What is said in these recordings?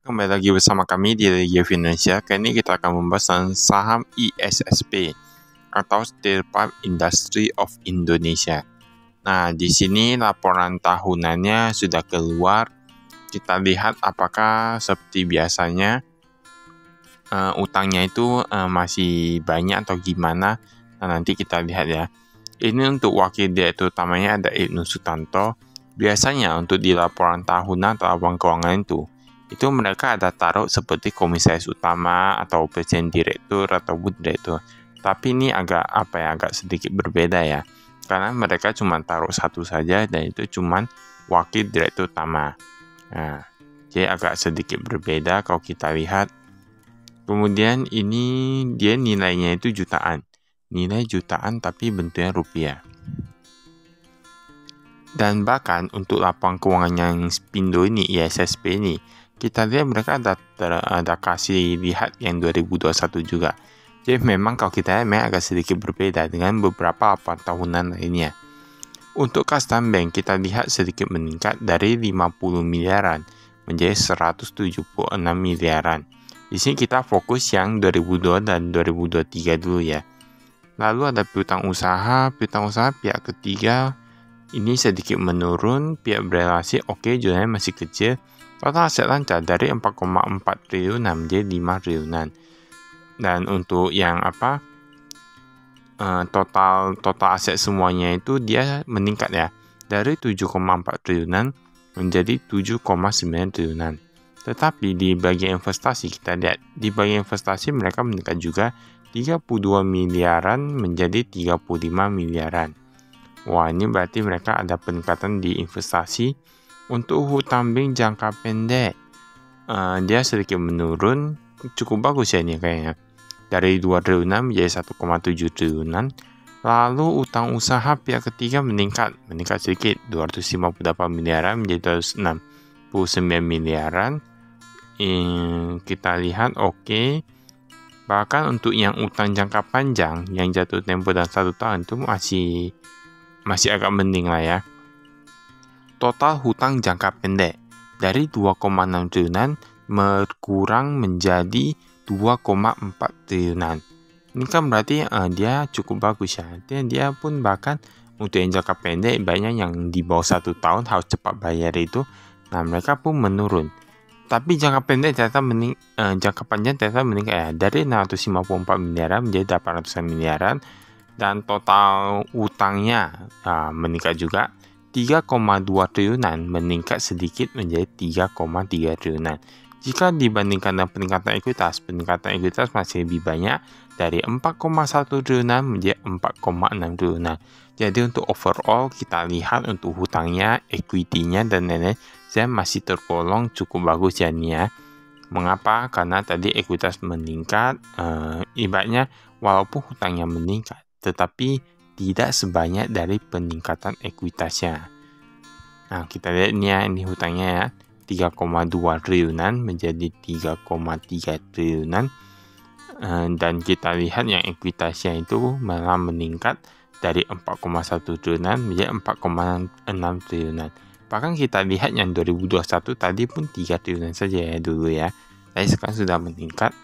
Kembali lagi bersama kami di Relief Indonesia. Kali ini kita akan membahas tentang saham ISSP atau Steel Pipe Industry of Indonesia. Nah, di sini laporan tahunannya sudah keluar. Kita lihat apakah seperti biasanya utangnya itu masih banyak atau gimana. Nah, nanti kita lihat ya. Ini untuk wakil direktur utamanya ada Ibnu Sutanto. Biasanya untuk di laporan tahunan atau laporan keuangan itu mereka ada taruh seperti komisaris utama atau presiden direktur ataupun direktur. Tapi ini agak sedikit berbeda ya. Karena mereka cuma taruh satu saja dan itu cuma wakil direktur utama. Nah, jadi agak sedikit berbeda kalau kita lihat. Kemudian ini dia nilainya itu jutaan. Nilai jutaan tapi bentuknya rupiah. Dan bahkan untuk laporan keuangan yang Spindo ini, ISSP ini, kita lihat mereka ada kasih lihat yang 2021 juga. Jadi memang kalau kita lihat memang agak sedikit berbeda dengan beberapa laporan tahunan lainnya. Untuk custom bank kita lihat sedikit meningkat dari 50 miliaran menjadi 176 miliaran. Di sini kita fokus yang 2022 dan 2023 dulu ya. Lalu ada piutang usaha pihak ketiga ini sedikit menurun, pihak berelasi oke, jumlahnya masih kecil. Total aset lancar dari 4,4 triliunan menjadi 5 triliunan. Dan untuk yang total aset semuanya itu dia meningkat ya, dari 7,4 triliunan menjadi 7,9 triliunan. Tetapi di bagian investasi kita lihat, di bagian investasi mereka meningkat juga 32 miliaran menjadi 35 miliaran. Wah, ini berarti mereka ada peningkatan di investasi. Untuk hutang bank jangka pendek, dia sedikit menurun, cukup bagus ya ini kayaknya. Dari 2 triliunan menjadi 1,7 triliunan. Lalu utang usaha pihak ketiga meningkat sedikit, 258 miliaran menjadi 269 miliaran. Kita lihat oke. Bahkan untuk yang utang jangka panjang yang jatuh tempo dan 1 tahun itu masih agak mending lah ya. Total hutang jangka pendek dari 2,6 triliunan berkurang menjadi 2,4 triliunan. Ini kan berarti dia cukup bagus ya. Dia pun bahkan untuk yang jangka pendek banyak yang di bawah 1 tahun harus cepat bayar itu. Nah, mereka pun menurun. Tapi jangka pendek jangka panjang ternyata meningkat ya, dari 654 miliaran menjadi 800 miliaran. Dan total utangnya meningkat juga 3,2 triliunan, meningkat sedikit menjadi 3,3 triliunan. Jika dibandingkan dengan peningkatan ekuitas masih lebih banyak, dari 4,1 triliunan menjadi 4,6 triliunan. Jadi untuk overall kita lihat untuk hutangnya, equity-nya dan lain-lain, saya masih tergolong cukup bagus ya nih ya. Mengapa? Karena tadi ekuitas meningkat, ibaratnya walaupun hutangnya meningkat, tetapi tidak sebanyak dari peningkatan ekuitasnya. Nah, kita lihat ini hutangnya ya, 3,2 triliunan menjadi 3,3 triliunan. Dan kita lihat yang ekuitasnya itu malah meningkat dari 4,1 triliunan menjadi 4,6 triliunan. Bahkan kita lihat yang 2021 tadi pun 3 triliunan saja ya dulu ya. Tapi sekarang sudah meningkat.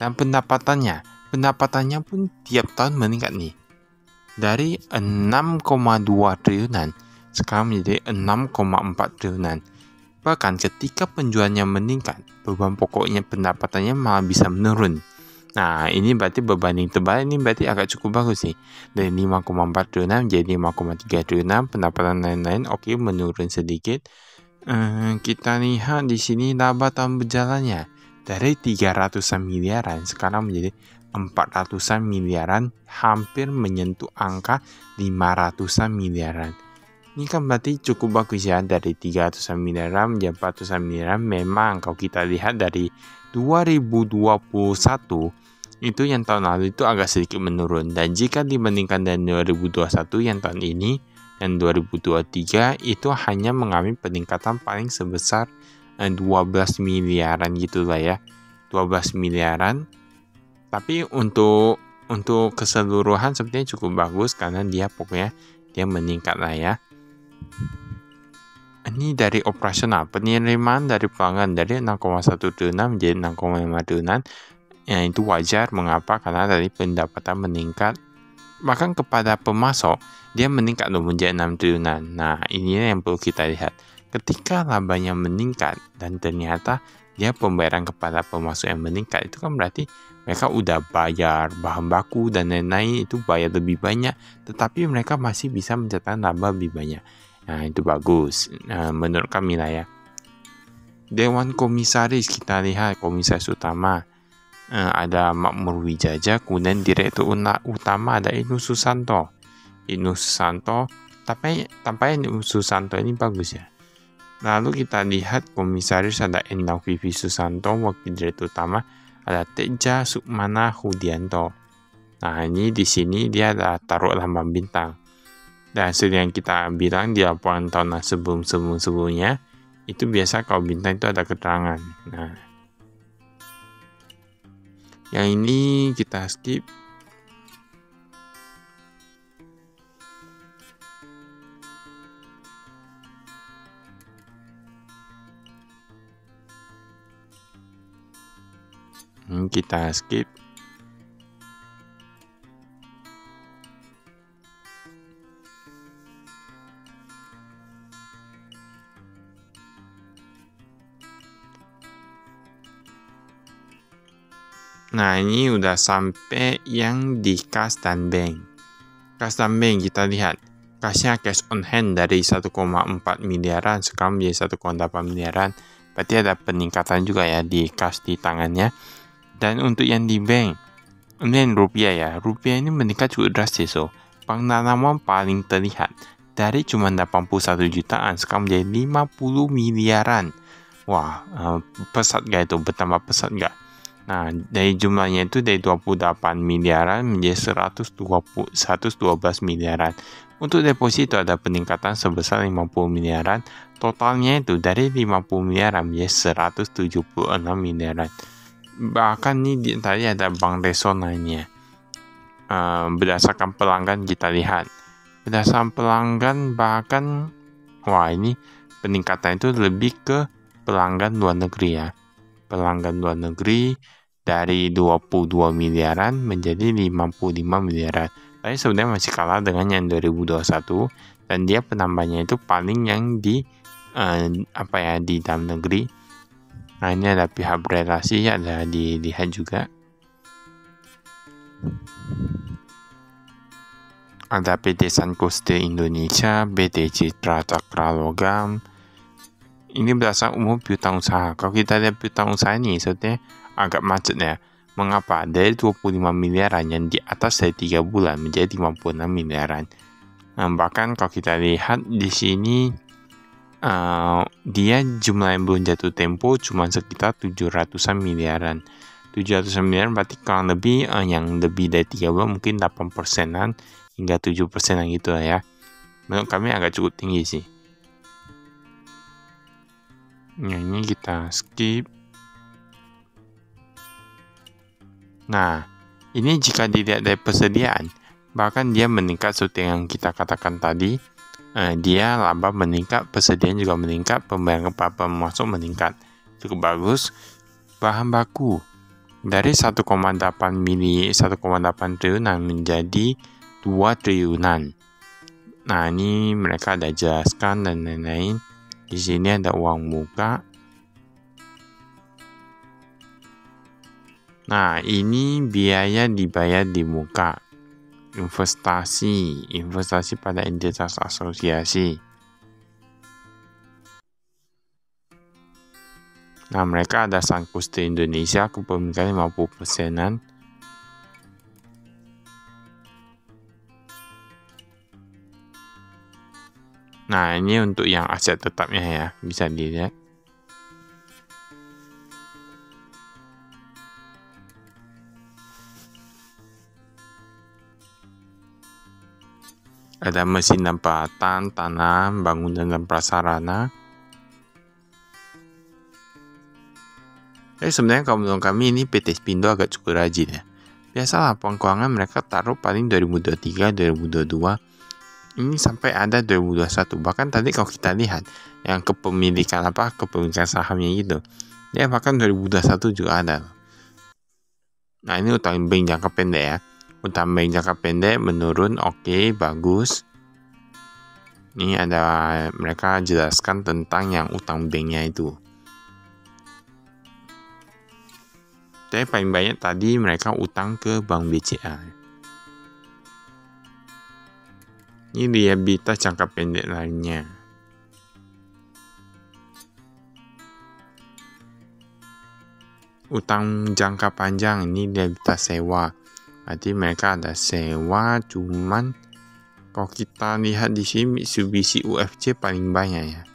Dan pendapatannya pun tiap tahun meningkat nih. Dari 6,2 triliunan sekarang menjadi 6,4 triliunan. Bahkan ketika penjualannya meningkat, beban pokoknya pendapatannya malah bisa menurun. Nah, ini berarti berbanding terbalik, ini berarti agak cukup bagus sih. Dari 5,4 triliunan menjadi 5,3 triliunan, pendapatan lain-lain oke, menurun sedikit. Kita lihat di sini laba tahun berjalannya dari 300-an miliaran sekarang menjadi 400-an miliaran, hampir menyentuh angka 500-an miliaran. Ini kan berarti cukup bagus ya, dari 300-an miliaran menjadi 400-an miliaran. Memang kalau kita lihat dari 2021 itu yang tahun lalu itu agak sedikit menurun, dan jika dibandingkan dengan 2021 yang tahun ini dan 2023 itu hanya mengalami peningkatan paling sebesar 12 miliaran gitulah ya, 12 miliaran. Tapi untuk keseluruhan sepertinya cukup bagus karena dia pokoknya dia meningkat lah ya. Ini dari operasional, penerimaan dari pelanggan dari 6,1 triliunan menjadi 6,5 triliunan. Ya, itu wajar. Mengapa? Karena tadi pendapatan meningkat. Bahkan kepada pemasok, dia meningkat loh menjadi 6 triliunan. Nah, ini yang perlu kita lihat. Ketika labanya meningkat dan ternyata dia pembayaran kepada pemasok yang meningkat, itu kan berarti mereka udah bayar bahan baku dan lain-lain, itu bayar lebih banyak, tetapi mereka masih bisa mencatatkan laba lebih banyak. Nah, itu bagus. Menurut kami lah ya. Dewan Komisaris, kita lihat komisaris utama. Ada Makmur Wijaja, kemudian direktur utama ada Ibnu Susanto. Tampaknya Ibnu Susanto ini bagus ya. Lalu kita lihat komisaris ada Endang Vivi Susanto, wakil direktur utama ada Teja Sukmana Hudianto. Nah, ini di sini dia ada taruh lambang bintang. Dan seperti yang kita bilang di laporan tahunan sebelumnya, itu biasa kalau bintang itu ada keterangan. Nah, yang ini kita skip. Kita skip. Nah, ini udah sampai yang di kas dan bank. Kas dan bank kita lihat. Kasnya cash on hand dari 1,4 miliaran sekarang menjadi 1,8 miliaran. Berarti ada peningkatan juga ya di kas di tangannya. Dan untuk yang di bank, ini rupiah ya. Rupiah ini meningkat cukup drastis. So, penanaman paling terlihat dari cuma 81 jutaan sekarang menjadi 50 miliaran. Wah, pesat gak itu? Bertambah pesat gak? Nah, dari jumlahnya itu dari 28 miliaran menjadi 112 miliaran. Untuk deposito ada peningkatan sebesar 50 miliaran. Totalnya itu dari 50 miliaran menjadi 176 miliaran. Bahkan nih tadi ada bank resonannya. Berdasarkan pelanggan kita lihat. Berdasarkan pelanggan bahkan, wah ini peningkatan itu lebih ke pelanggan luar negeri ya. Pelanggan luar negeri dari 22 miliaran menjadi 55 miliaran. Tapi sebenarnya masih kalah dengan yang 2021 dan dia penambahnya itu paling yang di di dalam negeri. Nah, ini ada pihak berelasi, ada dilihat juga. Ada PT Sanco Steel Indonesia, PT Citra Cakra Logam. Ini berdasarkan umum piutang usaha. Kalau kita lihat piutang usaha ini sebetulnya agak macet ya. Mengapa? Dari 25 miliaran yang di atas dari 3 bulan menjadi 56 miliaran. Nah, bahkan kalau kita lihat di sini dia jumlah yang belum jatuh tempo cuma sekitar 700-an miliaran. 700 miliaran berarti kurang lebih yang lebih dari 3 bulan mungkin 8%-an hingga 7%-an gitu lah ya. Menurut kami agak cukup tinggi sih. Nah, ini kita skip. Nah, ini jika dilihat dari persediaan, bahkan dia meningkat seperti yang kita katakan tadi. Dia laba meningkat, persediaan juga meningkat, pembayaran kepada pemasok meningkat. Cukup bagus. Bahan baku dari 1,8 triliunan menjadi 2 triliunan. Nah, ini mereka ada jelaskan dan lain-lain. Di sini ada uang muka. Nah, ini biaya dibayar di muka. Investasi pada entitas asosiasi. Nah, mereka ada Sanco Steel Indonesia, kepemilikan 50%-an. Nah, ini untuk yang aset tetapnya ya, bisa dilihat. Ada mesin dan peralatan, tanah, bangunan dan prasarana. Sebenarnya kalau menurut kami ini PT Spindo agak cukup rajin ya. Biasa laporan keuangan mereka taruh paling 2023, 2022. Ini sampai ada 2021. Bahkan tadi kalau kita lihat yang kepemilikan sahamnya gitu, dia bahkan 2021 juga ada. Nah, ini utang bank jangka pendek ya. Utang bank jangka pendek menurun, oke, bagus. Ini ada mereka jelaskan tentang yang utang banknya itu. Tapi paling banyak tadi mereka utang ke Bank BCA. Ini liabilitas jangka pendek lainnya. Utang jangka panjang ini liabilitas sewa. Berarti mereka ada sewa, cuman kalau kita lihat di sini Mitsubishi UFJ paling banyak ya.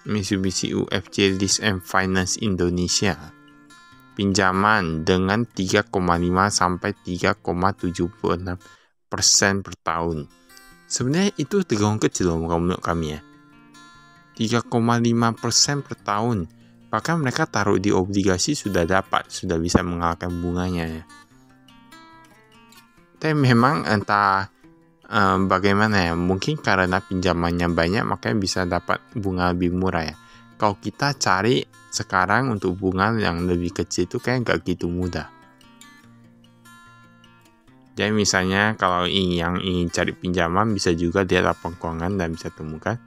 Mitsubishi UFJ Lease and Finance Indonesia. Pinjaman dengan 3,5 sampai 3,76% per tahun. Sebenarnya itu tergolong kecil loh menurut kami ya. 3,5% per tahun. Bahkan mereka taruh di obligasi sudah bisa mengalahkan bunganya ya. Tapi memang entah bagaimana ya, mungkin karena pinjamannya banyak makanya bisa dapat bunga lebih murah ya. Kalau kita cari sekarang untuk bunga yang lebih kecil itu kayak nggak gitu mudah. Jadi misalnya kalau yang ingin cari pinjaman bisa juga dia laporan keuangan dan bisa temukan.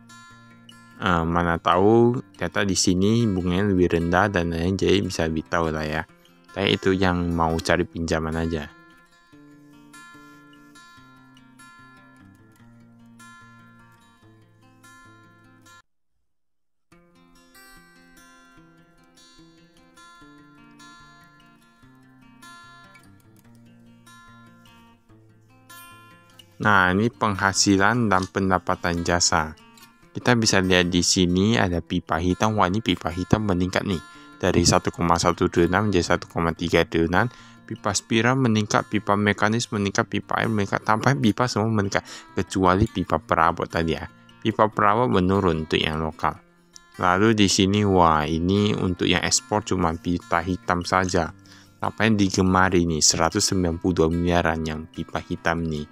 Mana tahu ternyata di sini bunganya lebih rendah dan lain, jadi bisa lebih tahu lah ya. Tapi itu yang mau cari pinjaman aja. Nah, ini penghasilan dan pendapatan jasa. Kita bisa lihat di sini ada pipa hitam. Wah, ini pipa hitam meningkat nih. Dari 1,1 triliunan menjadi 1,3 triliunan. Pipa spiral meningkat, pipa mekanis meningkat, pipa air meningkat. Sampai pipa semua meningkat. Kecuali pipa perabot tadi ya. Pipa perabot menurun untuk yang lokal. Lalu di sini, wah ini untuk yang ekspor cuma pipa hitam saja. Sampai digemari nih, 192 miliaran yang pipa hitam nih.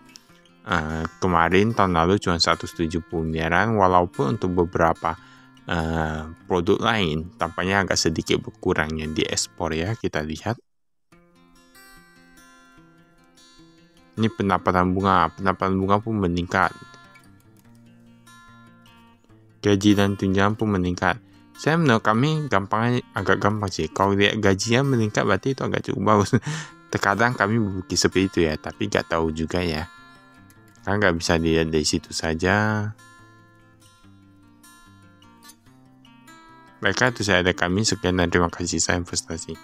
Kemarin tahun lalu cuma 170 miliaran, walaupun untuk beberapa produk lain tampaknya agak sedikit berkurangnya di ekspor ya. Kita lihat ini pendapatan bunga pun meningkat, gaji dan tunjangan pun meningkat. Saya menurut kami agak gampang sih, kalau lihat gajinya meningkat berarti itu agak cukup bagus. Terkadang kami berpikir seperti itu ya, tapi nggak tahu juga ya. Kan nggak bisa dilihat dari situ saja. Baiklah, itu saya ada kami. Sekian dan terima kasih. Saya investasi.